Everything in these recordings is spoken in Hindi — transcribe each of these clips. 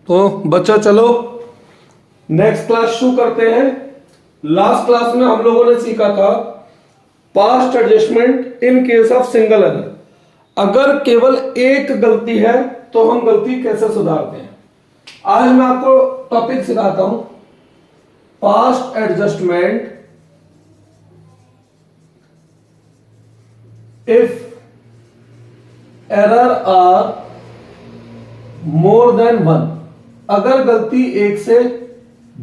तो बच्चा चलो नेक्स्ट क्लास शुरू करते हैं। लास्ट क्लास में हम लोगों ने सीखा था past adjustment in case of single error. अगर केवल एक गलती है तो हम गलती कैसे सुधारते हैं। आज मैं आपको टॉपिक सिखाता हूं past adjustment if error are more than one. अगर गलती एक से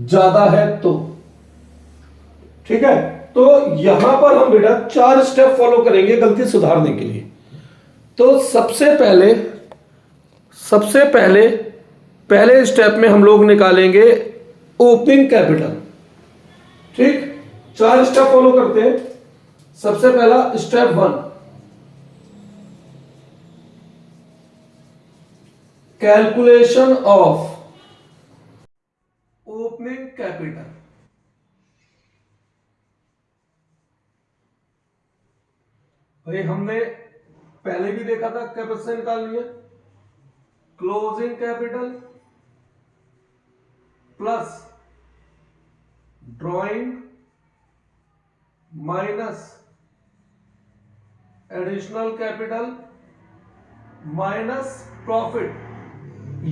ज्यादा है तो ठीक है। तो यहां पर हम बेटा 4 स्टेप फॉलो करेंगे गलती सुधारने के लिए। तो सबसे पहले स्टेप में हम लोग निकालेंगे ओपनिंग कैपिटल। ठीक, 4 स्टेप फॉलो करते हैं। सबसे पहला step 1 calculation of opening capital. भाई हमने पहले भी देखा था कैपेसिटी निकालनी है। Closing capital plus drawing minus additional capital minus profit.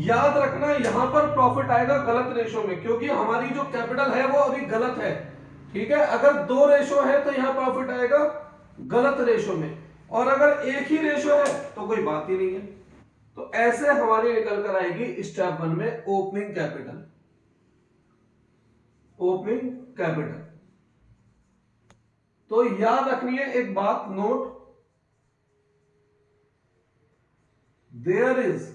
याद रखना यहां पर प्रॉफिट आएगा गलत रेशो में, क्योंकि हमारी जो कैपिटल है वो अभी गलत है। ठीक है, अगर 2 रेशो है तो यहां प्रॉफिट आएगा गलत रेशो में, और अगर एक ही रेशो है तो कोई बात ही नहीं है। तो ऐसे हमारी निकल कर आएगी स्टेप 1 में ओपनिंग कैपिटल। ओपनिंग कैपिटल तो याद रखनी है एक बात, note, there is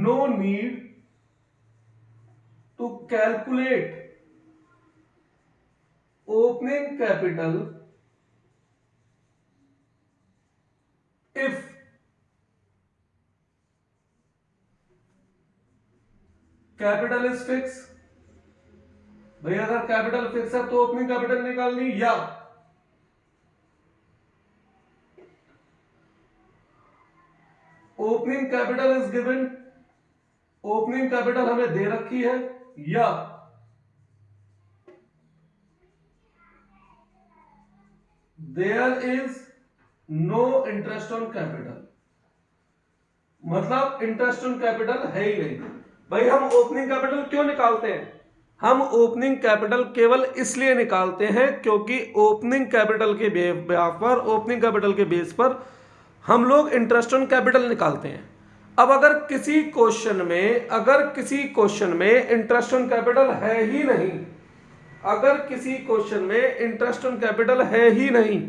no need to calculate opening capital if capital is fixed। भाई अगर कैपिटल फिक्स है तो ओपनिंग कैपिटल निकालनी, या opening capital is given, opening capital हमें दे रखी है, या there is no interest on capital. मतलब इंटरेस्ट ऑन कैपिटल है ही नहीं। भाई हम ओपनिंग कैपिटल क्यों निकालते हैं? हम ओपनिंग कैपिटल केवल इसलिए निकालते हैं क्योंकि ओपनिंग कैपिटल के ओपनिंग कैपिटल के बेस पर हम लोग इंटरेस्ट ऑन कैपिटल निकालते हैं। अब अगर किसी क्वेश्चन में इंटरेस्ट ऑन कैपिटल है ही नहीं, अगर किसी क्वेश्चन में इंटरेस्ट ऑन कैपिटल है ही नहीं,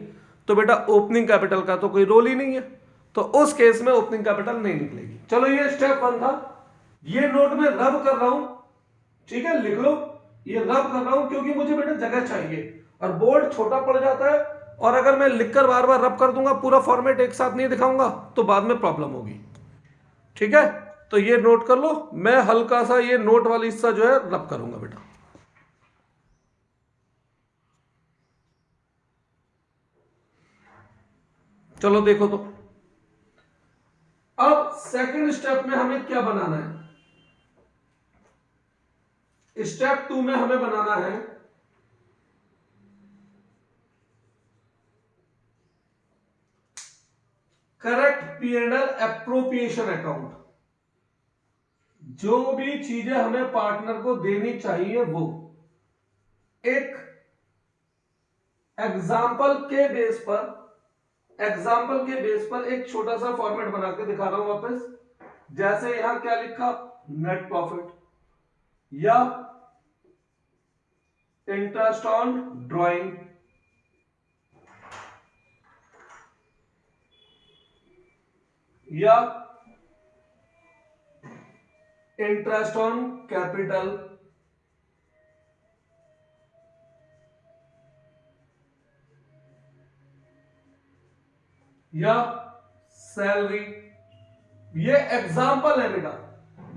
तो बेटा ओपनिंग कैपिटल का तो कोई रोल ही नहीं है, तो उस केस में ओपनिंग कैपिटल नहीं निकलेगी। चलो ये स्टेप 1 था। ये नोट में रब कर रहा हूं, ठीक है, लिख लो। ये रब कर रहा हूं क्योंकि मुझे बेटा जगह चाहिए और बोर्ड छोटा पड़ जाता है, और अगर मैं लिखकर बार बार रब कर दूंगा, पूरा फॉर्मेट एक साथ नहीं दिखाऊंगा, तो बाद में प्रॉब्लम होगी। ठीक है, तो ये नोट कर लो। मैं हल्का सा ये नोट वाली हिस्सा जो है रब करूंगा बेटा। चलो देखो, तो अब सेकंड स्टेप में हमें क्या बनाना है? स्टेप 2 में हमें बनाना है करेक्ट P&L एप्रोप्रिएशन अकाउंट। जो भी चीजें हमें पार्टनर को देनी चाहिए वो एक एग्जाम्पल के बेस पर एक छोटा सा फॉर्मेट बना के दिखा रहा हूं वापस। जैसे यहां क्या लिखा, नेट प्रॉफिट या इंटरेस्ट ऑन ड्रॉइंग या इंटरेस्ट ऑन कैपिटल या सैलरी। ये एग्जाम्पल है बेटा,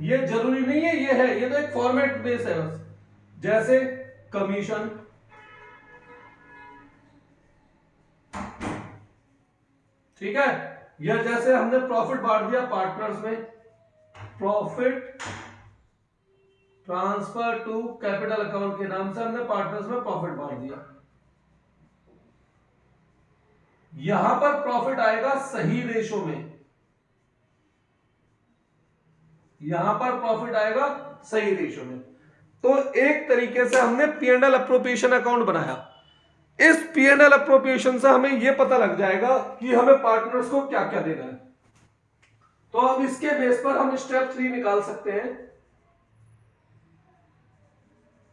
ये जरूरी नहीं है ये है, ये तो एक फॉर्मेट बेस है बस। जैसे कमीशन, ठीक है, या जैसे हमने प्रॉफिट बांट दिया पार्टनर्स में, profit transfer to capital account के नाम से हमने पार्टनर्स में प्रॉफिट बांट दिया। यहां पर प्रॉफिट आएगा सही रेशो में, यहां पर प्रॉफिट आएगा सही रेशो में। तो एक तरीके से हमने P&L अप्रोप्रिएशन अकाउंट बनाया। इस P&L अप्रोप्रिएशन से हमें यह पता लग जाएगा कि हमें पार्टनर्स को क्या क्या देना है। तो अब इसके बेस पर हम स्टेप 3 निकाल सकते हैं।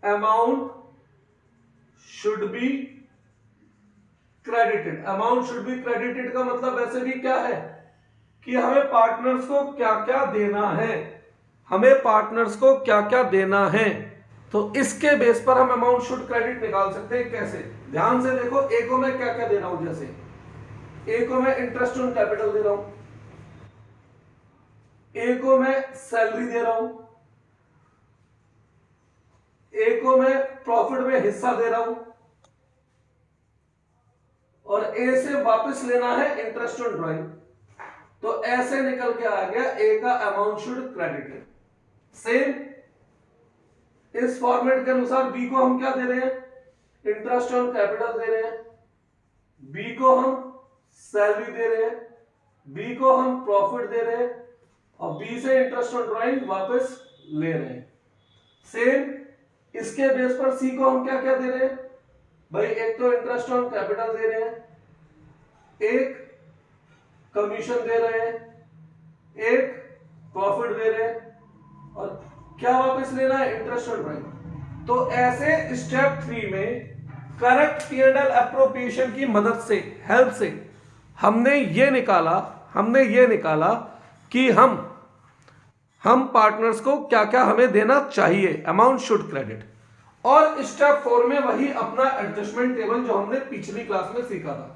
Amount should be credited. Amount should be credited का मतलब वैसे भी क्या है कि हमें पार्टनर्स को क्या क्या देना है, हमें पार्टनर्स को क्या क्या देना है। तो इसके बेस पर हम अमाउंट शुड क्रेडिट निकाल सकते हैं। कैसे? ध्यान से देखो, ए को मैं क्या क्या दे रहा हूं। जैसे ए को मैं इंटरेस्ट ऑन कैपिटल दे रहा हूं, ए को मैं सैलरी दे रहा हूं, ए को मैं प्रॉफिट में हिस्सा दे रहा हूं, और ए से वापस लेना है इंटरेस्ट ऑन ड्राइंग। तो ऐसे निकल के आ गया ए का अमाउंट शुड क्रेडिटेड। सेम इस फॉर्मेट के अनुसार बी को हम क्या दे रहे हैं? इंटरेस्ट ऑन कैपिटल दे रहे हैं, बी को हम सैलरी दे रहे हैं, बी को हम प्रॉफिट दे रहे हैं, और बी से इंटरेस्ट ऑन ड्राइंग वापस ले रहे हैं। सेम इसके बेस पर सी को हम क्या क्या दे रहे हैं भाई? एक तो इंटरेस्ट ऑन कैपिटल दे रहे हैं, एक कमीशन दे रहे हैं, एक प्रॉफिट दे रहे हैं, और क्या वापस लेना है? Interest on drawing. तो ऐसे स्टेप 3 में करेक्ट P&L अप्रोप्रिएशन की मदद से, हेल्प से हमने ये निकाला कि हम पार्टनर्स को क्या क्या हमें देना चाहिए, अमाउंट शुड क्रेडिट। और स्टेप 4 में वही अपना एडजस्टमेंट टेबल जो हमने पिछली क्लास में सीखा था।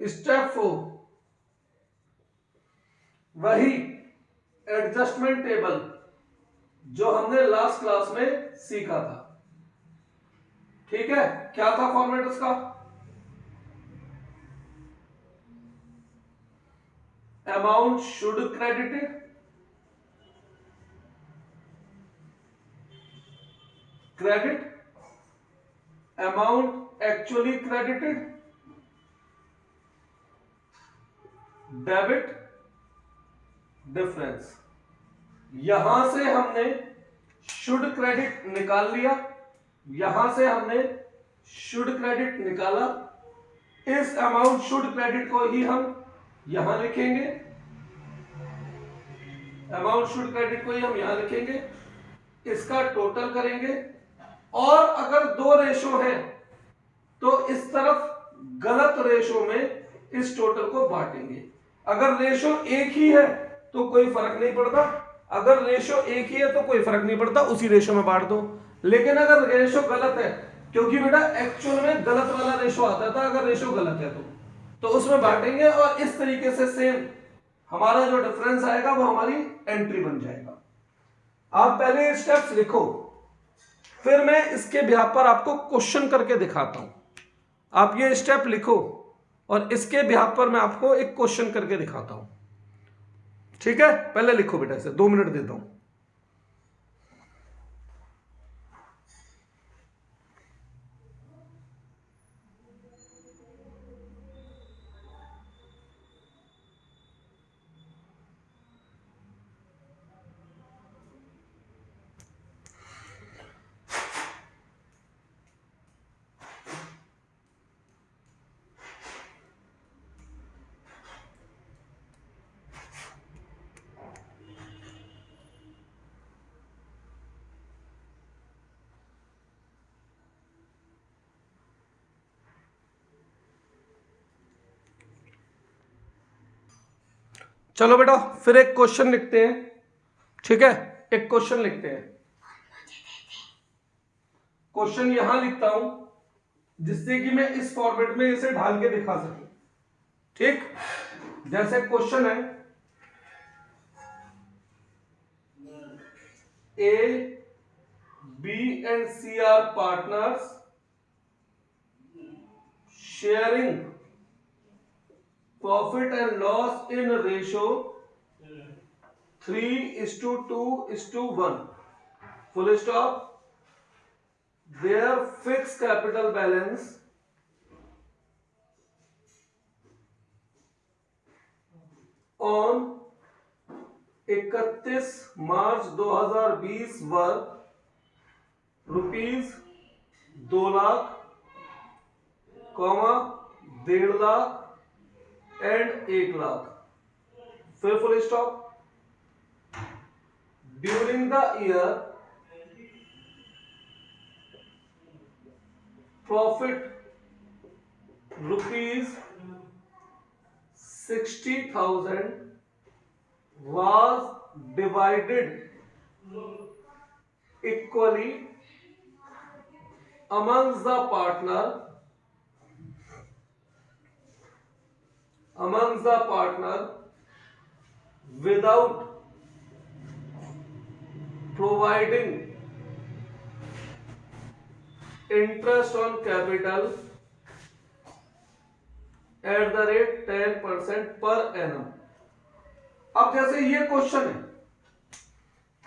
स्टेप 4 वही एडजस्टमेंट टेबल जो हमने लास्ट क्लास में सीखा था। ठीक है, क्या था फॉर्मेट उसका? Amount should credited, credit, amount actually credited, debit, difference. यहां से हमने शुड क्रेडिट निकाल लिया, यहां से हमने शुड क्रेडिट निकाला। इस अमाउंट शुड क्रेडिट को ही हम यहां लिखेंगे, अमाउंट शुड क्रेडिट को ही हम यहां लिखेंगे, इसका टोटल करेंगे। और अगर 2 रेशो है तो इस तरफ गलत रेशो में इस टोटल को बांटेंगे। अगर रेशो एक ही है तो कोई फर्क नहीं पड़ता, अगर रेशो एक ही है तो कोई फर्क नहीं पड़ता, उसी रेशो में बांट दो। लेकिन अगर रेशो गलत है, क्योंकि बेटा एक्चुअल में गलत वाला रेशो आता था, अगर रेशो गलत है तो उसमें बांटेंगे। और इस तरीके से सेम हमारा जो डिफरेंस आएगा वो हमारी एंट्री बन जाएगा। आप पहले स्टेप्स लिखो, फिर मैं इसके बिहाफ पर आपको क्वेश्चन करके दिखाता हूं। आप ये स्टेप लिखो और इसके बिहाफ पर मैं आपको एक क्वेश्चन करके दिखाता हूं। ठीक है, पहले लिखो बेटा, इसे 2 मिनट देता हूं। चलो बेटा, फिर एक क्वेश्चन लिखते हैं। ठीक है, एक क्वेश्चन लिखते हैं। क्वेश्चन यहां लिखता हूं जिससे कि मैं इस फॉर्मेट में इसे ढाल के दिखा सकूं। ठीक, जैसे क्वेश्चन है a b and c are partners sharing profit and loss in ratio 3:2:1, full stop. Their fixed capital balance on 31 March 2020 वर्ग ₹2 लाख, 1.5 लाख एंड 1 लाख। फिर full stop. During the year profit ₹60,000 was divided equally amongst the partner without providing interest on capital at the rate 10% per annum। अब जैसे ये क्वेश्चन है,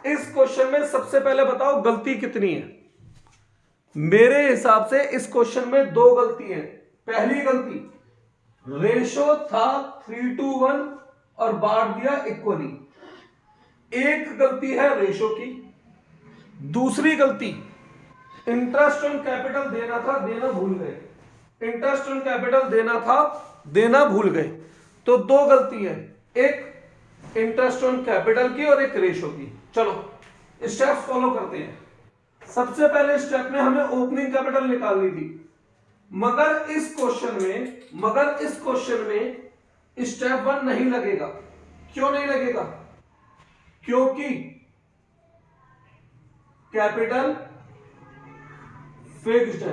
इस क्वेश्चन में सबसे पहले बताओ गलती कितनी है। मेरे हिसाब से इस क्वेश्चन में 2 गलती है। पहली गलती, रेशो था 3:1 और बांट दिया इक्वली। एक गलती है रेशो की। दूसरी गलती, इंटरेस्ट ऑन कैपिटल देना था, देना भूल गए। इंटरेस्ट ऑन कैपिटल देना था, देना भूल गए। तो 2 गलती है, एक इंटरेस्ट ऑन कैपिटल की और एक रेशो की। चलो स्टेप फॉलो करते हैं। सबसे पहले स्टेप में हमें ओपनिंग कैपिटल निकालनी थी, मगर इस क्वेश्चन में स्टेप 1 नहीं लगेगा। क्यों नहीं लगेगा? क्योंकि कैपिटल फिक्स्ड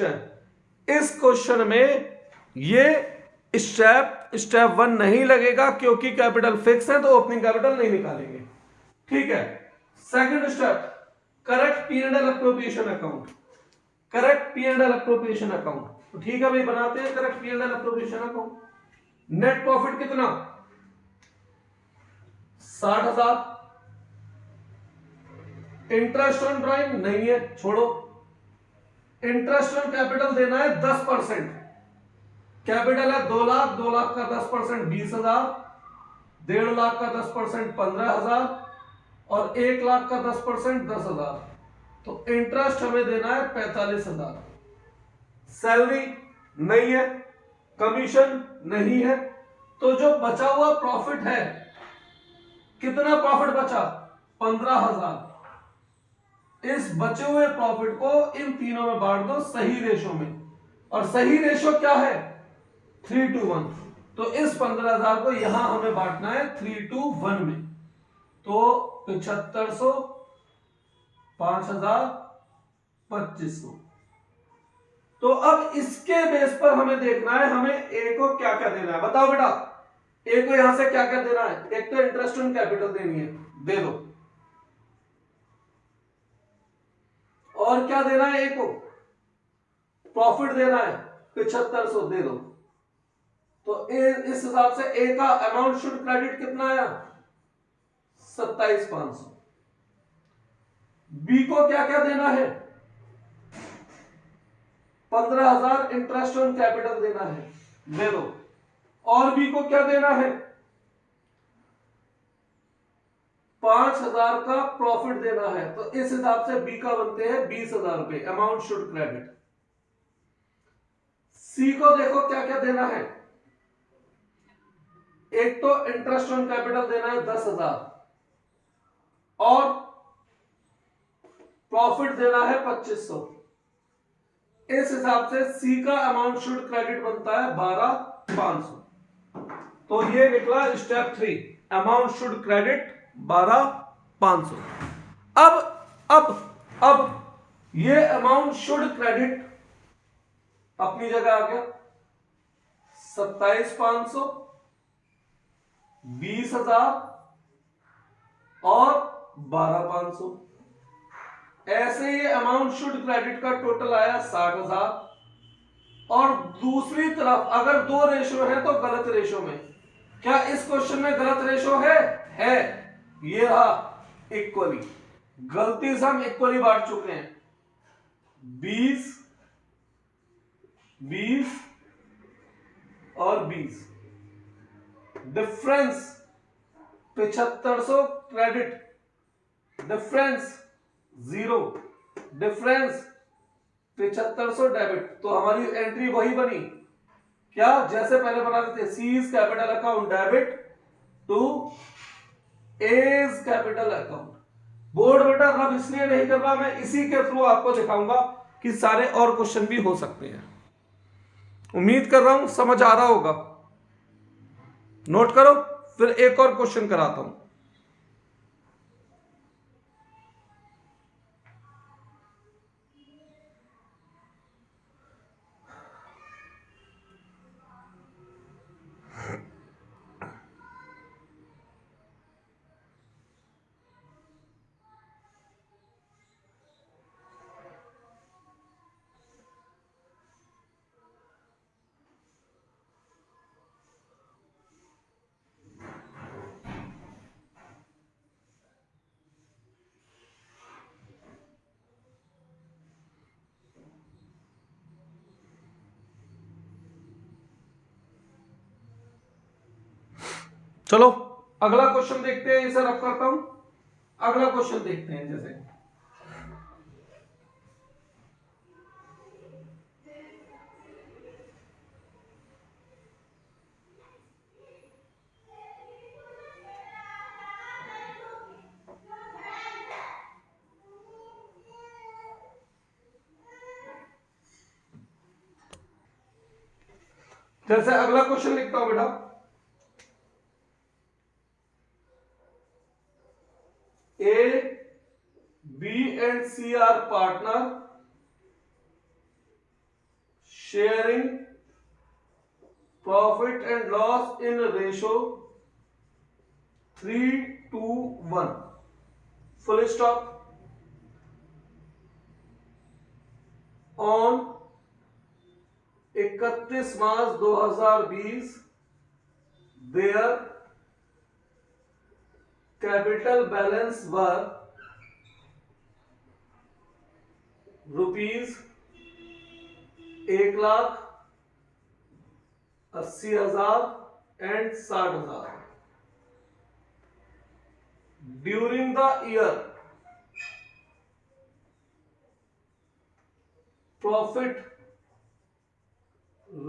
है। इस क्वेश्चन में ये स्टेप 1 नहीं लगेगा, क्योंकि कैपिटल फिक्स है, तो ओपनिंग कैपिटल नहीं निकालेंगे। ठीक है। Second step, correct P&L appropriation account. तो ठीक है भाई, बनाते हैं correct P&L appropriation account. Net profit कितना? 60,000। इंटरेस्ट ऑन ड्राइंग नहीं है, छोड़ो। इंटरेस्ट ऑन कैपिटल देना है 10%। कैपिटल है 2 लाख, 2 लाख का 10% 20,000, 1.5 लाख का 10% 15,000 और 1 लाख का 10% 10,000। तो इंटरेस्ट हमें देना है 45,000। सैलरी नहीं है, कमीशन नहीं है, तो जो बचा हुआ प्रॉफिट है, कितना प्रॉफिट बचा? 15,000। इस बचे हुए प्रॉफिट को इन तीनों में बांट दो सही रेशो में, और सही रेशो क्या है? 3:1। तो इस 15,000 को यहां हमें बांटना है 3:1 में। तो 7500, 5,000, 2500। तो अब इसके बेस पर हमें देखना है हमें ए को क्या क्या देना है। बताओ बेटा, ए को यहां से क्या क्या देना है? एक तो इंटरेस्ट ऑन कैपिटल देनी है, दे दो। और क्या देना है? ए को प्रॉफिट देना है 7500, दे दो। तो इस हिसाब से ए का अमाउंट शुड क्रेडिट कितना आया? 27,500। बी को क्या क्या देना है? 15,000 इंटरेस्ट ऑन कैपिटल देना है, दे दो। और बी को क्या देना है? 5,000 का प्रॉफिट देना है। तो इस हिसाब से बी का बनते हैं 20,000 रुपए, अमाउंट शुड क्रेडिट। सी को देखो क्या क्या देना है। एक तो इंटरेस्ट ऑन कैपिटल देना है 10,000 और प्रॉफिट देना है 2500। इस हिसाब से सी का अमाउंट शुड क्रेडिट बनता है 12,500। तो ये निकला स्टेप 3, अमाउंट शुड क्रेडिट 12,500। अब ये अमाउंट शुड क्रेडिट अपनी जगह आ गया। 27,500, 20,000 और 12,500। ऐसे ये अमाउंट शुड क्रेडिट का टोटल आया 60,000 और दूसरी तरफ अगर 2 रेशो है तो गलत रेशो में। क्या इस क्वेश्चन में गलत रेशो है। ये रहा इक्वली, गलती से हम इक्वली बांट चुके हैं। 20 20 और 20, difference 7500 credit, difference 0, difference 7500 debit. तो हमारी एंट्री वही बनी क्या जैसे पहले बनाते थे, c is capital account debit to as capital account. बोर्ड बेटा रब इसलिए नहीं कर रहा, मैं इसी के थ्रू आपको दिखाऊंगा कि सारे और क्वेश्चन भी हो सकते हैं। उम्मीद कर रहा हूं समझ आ रहा होगा। नोट करो, फिर एक और क्वेश्चन कराता हूं। चलो अगला क्वेश्चन देखते हैं। इसे रब करता हूं, अगला क्वेश्चन देखते हैं। जैसे अगला क्वेश्चन लिखता हूं बेटा, A, B and C are partner sharing profit and loss in ratio 3:1, full stop। on 31 March 2020 their capital balance were rupees 1,80,000 and 60,000। During the year profit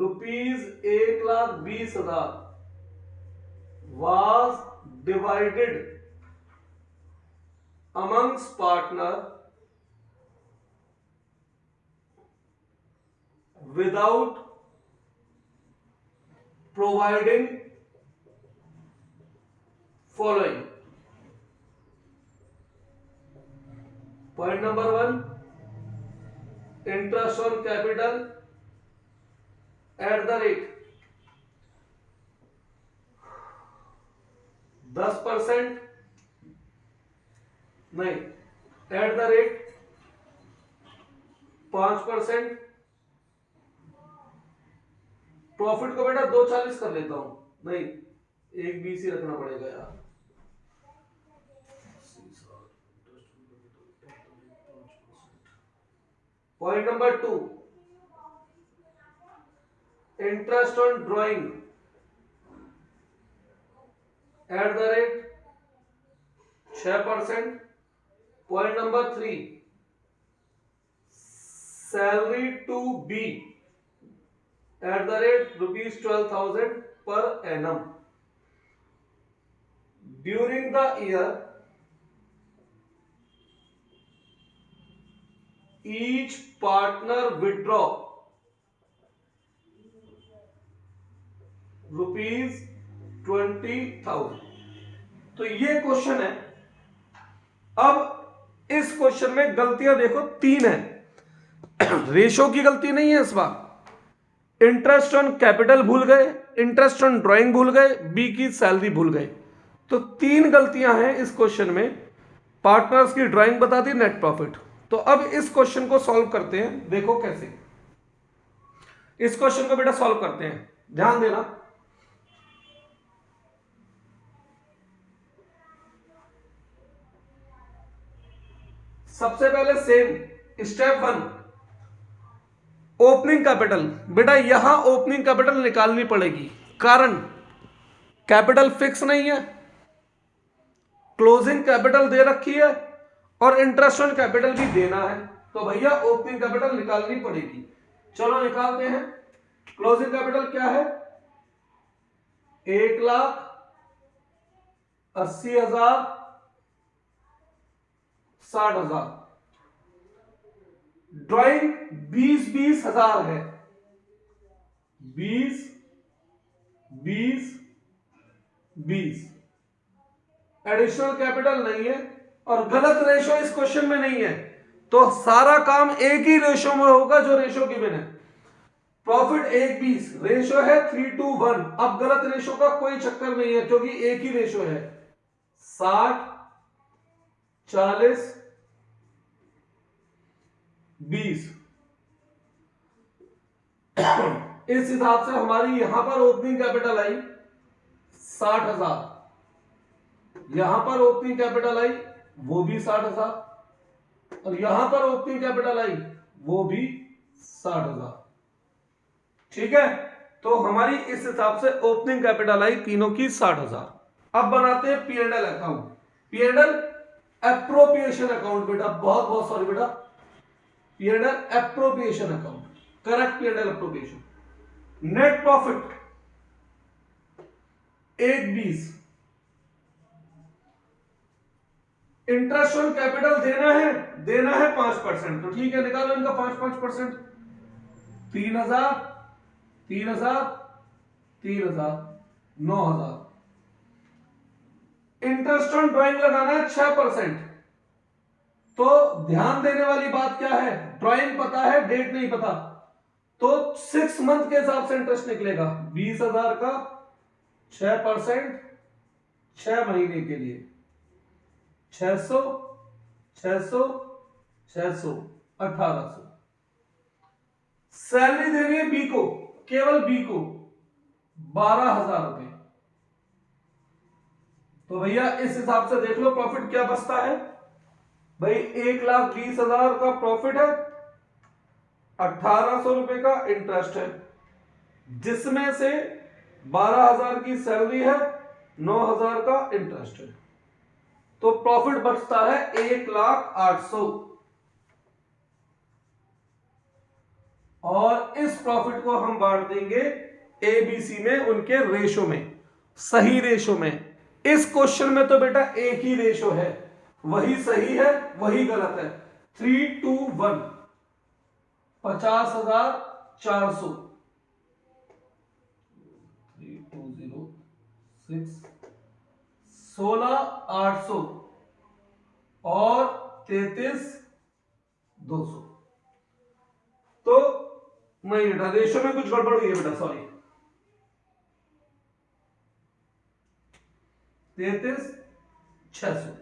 rupees 1,20,000 was divided amongst partner without providing following। Point number 1, interest on capital at the rate 10%, नहीं, एट द रेट 5%। प्रॉफिट को बेटा 2,40 कर लेता हूं, नहीं 1,20 ही रखना पड़ेगा यार। Point number 2, interest on drawing at the rate 6%। Point number 3, salary to be at the rate ₹12,000 per annum। During the year each partner withdraw ₹20,000। तो ये क्वेश्चन है। अब इस क्वेश्चन में गलतियां देखो 3 है। रेशो की गलती नहीं है इस बार, इंटरेस्ट ऑन कैपिटल भूल गए, इंटरेस्ट ऑन ड्राइंग भूल गए, बी की सैलरी भूल गए। तो 3 गलतियां हैं इस क्वेश्चन में। पार्टनर्स की ड्राइंग बता दी, नेट प्रॉफिट। तो अब इस क्वेश्चन को सॉल्व करते हैं, देखो कैसे। इस क्वेश्चन को बेटा सॉल्व करते हैं, ध्यान देना। सबसे पहले सेम स्टेप 1, ओपनिंग कैपिटल। बेटा यहां ओपनिंग कैपिटल निकालनी पड़ेगी, कारण कैपिटल फिक्स नहीं है, क्लोजिंग कैपिटल दे रखी है और इंटरेस्ट ऑन कैपिटल भी देना है, तो भैया ओपनिंग कैपिटल निकालनी पड़ेगी। चलो निकालते हैं। क्लोजिंग कैपिटल क्या है? 1,80,000, 60,000। ड्राइंग 20,000 है, 20, 20, 20। एडिशनल कैपिटल नहीं है और गलत रेशो इस क्वेश्चन में नहीं है, तो सारा काम एक ही रेशो में होगा जो रेशो गिवन है। प्रॉफिट 1:20, रेशो है 3:1। अब गलत रेशो का कोई चक्कर नहीं है क्योंकि एक ही रेशो है। 60, 40, 20। इस हिसाब से हमारी यहां पर ओपनिंग कैपिटल आई 60,000, यहां पर ओपनिंग कैपिटल आई वो भी 60,000, और यहां पर ओपनिंग कैपिटल आई वो भी 60,000। ठीक है, तो हमारी इस हिसाब से ओपनिंग कैपिटल आई तीनों की 60,000। अब बनाते हैं P&L account. P&L appropriation account बेटा, बहुत बहुत सॉरी बेटा, P&L appropriation account, correct P&L appropriation. Net profit 1:20, interest on capital देना है 5%, तो ठीक है निकालो इनका 5%। 3,000, 3,000, 3,000, 9,000। इंटरेस्ट ऑन ड्राइंग लगाना है 6%, तो ध्यान देने वाली बात क्या है, ड्राइंग पता है, डेट नहीं पता, तो 6 मंथ के हिसाब से इंटरेस्ट निकलेगा। 20,000 का 6%, 6 महीने के लिए 600, 600, 600, 1,800। सैलरी देनी है बी को, केवल बी को 12,000 रुपए, तो भैया इस हिसाब से देख लो प्रॉफिट क्या बचता है। भाई 1,20,000 का प्रॉफिट है, 1,800 रुपए का इंटरेस्ट है, जिसमें से 12,000 की सैलरी है, 9,000 का इंटरेस्ट है, तो प्रॉफिट बचता है 1,08,000। और इस प्रॉफिट को हम बांट देंगे एबीसी में, उनके रेशो में, सही रेशो में। इस क्वेश्चन में तो बेटा एक ही रेशो है, वही सही है वही गलत है। 3:1, 50,400, 3206, 16,800 और 33,200। तो नहीं बेटा, रेशो में कुछ गड़बड़ हुई है बेटा, सॉरी। 33,600।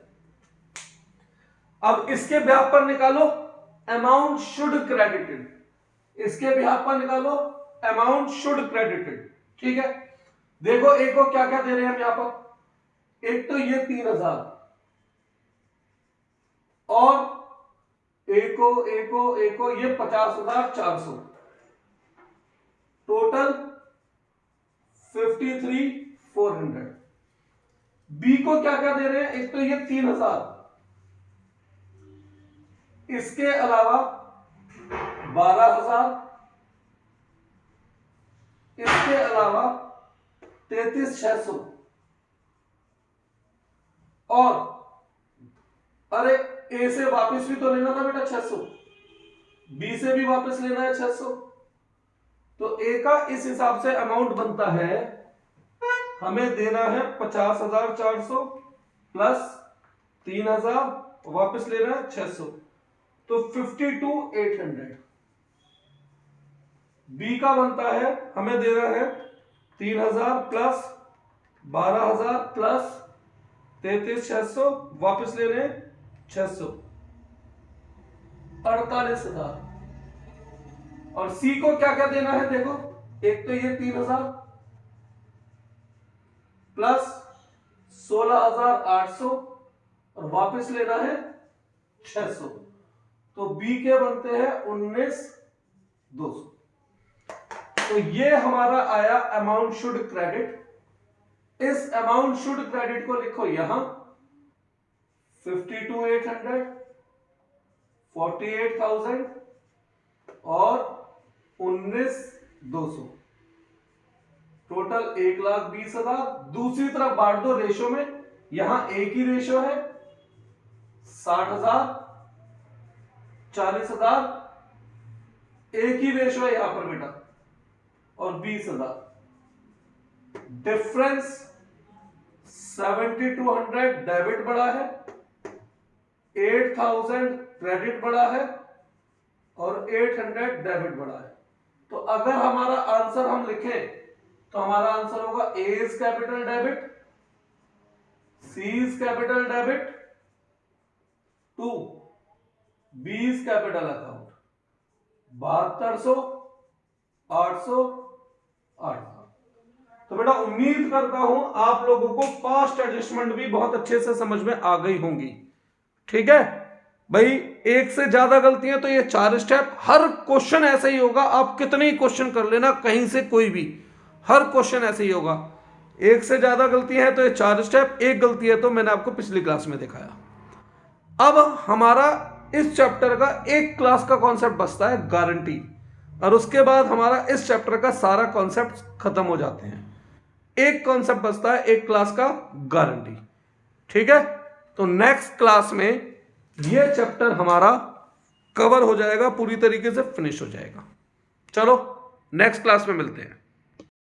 अब इसके ब्याह पर निकालो अमाउंट शुड क्रेडिटेड, इसके ब्याह पर निकालो अमाउंट शुड क्रेडिटेड। ठीक है, देखो एक को क्या क्या दे रहे हैं हम यहां पर, एक तो ये 3,000 और एक को ये 50,400, टोटल 53,400। बी को क्या क्या दे रहे हैं, एक तो ये 3,000, इसके अलावा 12,000, इसके अलावा 33,600, और अरे ए से वापस भी तो लेना था बेटा 600, बी से भी वापस लेना है 600, तो ए का इस हिसाब से अमाउंट बनता है, हमें देना है 50,400 प्लस 3,000, वापस लेना है 600, तो 52,800। बी का बनता है, हमें देना है 3,000 प्लस 12,000 प्लस 33,600, वापस लेने 600, 48,000। और सी को क्या क्या देना है देखो, एक तो ये 3000 प्लस 16,800 और वापस लेना है 600, तो बी के बनते हैं 19,200। तो ये हमारा आया अमाउंट शुड क्रेडिट। इस अमाउंट शुड क्रेडिट को लिखो यहां 52,800, 48,000 और 19,200, टोटल 1,20,000। दूसरी तरफ बांट दो रेशो में, यहां एक ही रेशो है 60,000 40,000, एक ही रेशो है यहां पर बेटा, और 20,000। डिफरेंस 7,200 डेबिट बढ़ा है, 8,000 क्रेडिट बढ़ा है और 800 डेबिट बढ़ा है। तो अगर हमारा आंसर हम लिखें तो हमारा आंसर होगा a is capital debit, c is capital debit to b is capital account 7200 800 800। तो बेटा उम्मीद करता हूं आप लोगों को पास्ट एडजस्टमेंट भी बहुत अच्छे से समझ में आ गई होंगी। ठीक है भाई, एक से ज्यादा गलतियां तो ये 4 स्टेप, हर क्वेश्चन ऐसे ही होगा, आप कितने ही क्वेश्चन कर लेना कहीं से कोई भी, हर क्वेश्चन ऐसे ही होगा। एक से ज्यादा गलतियां हैं तो ये 4 स्टेप, एक गलती है तो मैंने आपको पिछली क्लास में दिखाया। अब हमारा इस चैप्टर का एक क्लास का कॉन्सेप्ट बचता है गारंटी, और उसके बाद हमारा इस चैप्टर का सारा कॉन्सेप्ट खत्म हो जाते हैं। एक कॉन्सेप्ट बचता है एक क्लास का, गारंटी। ठीक है, तो नेक्स्ट क्लास में यह चैप्टर हमारा कवर हो जाएगा, पूरी तरीके से फिनिश हो जाएगा। चलो नेक्स्ट क्लास में मिलते हैं।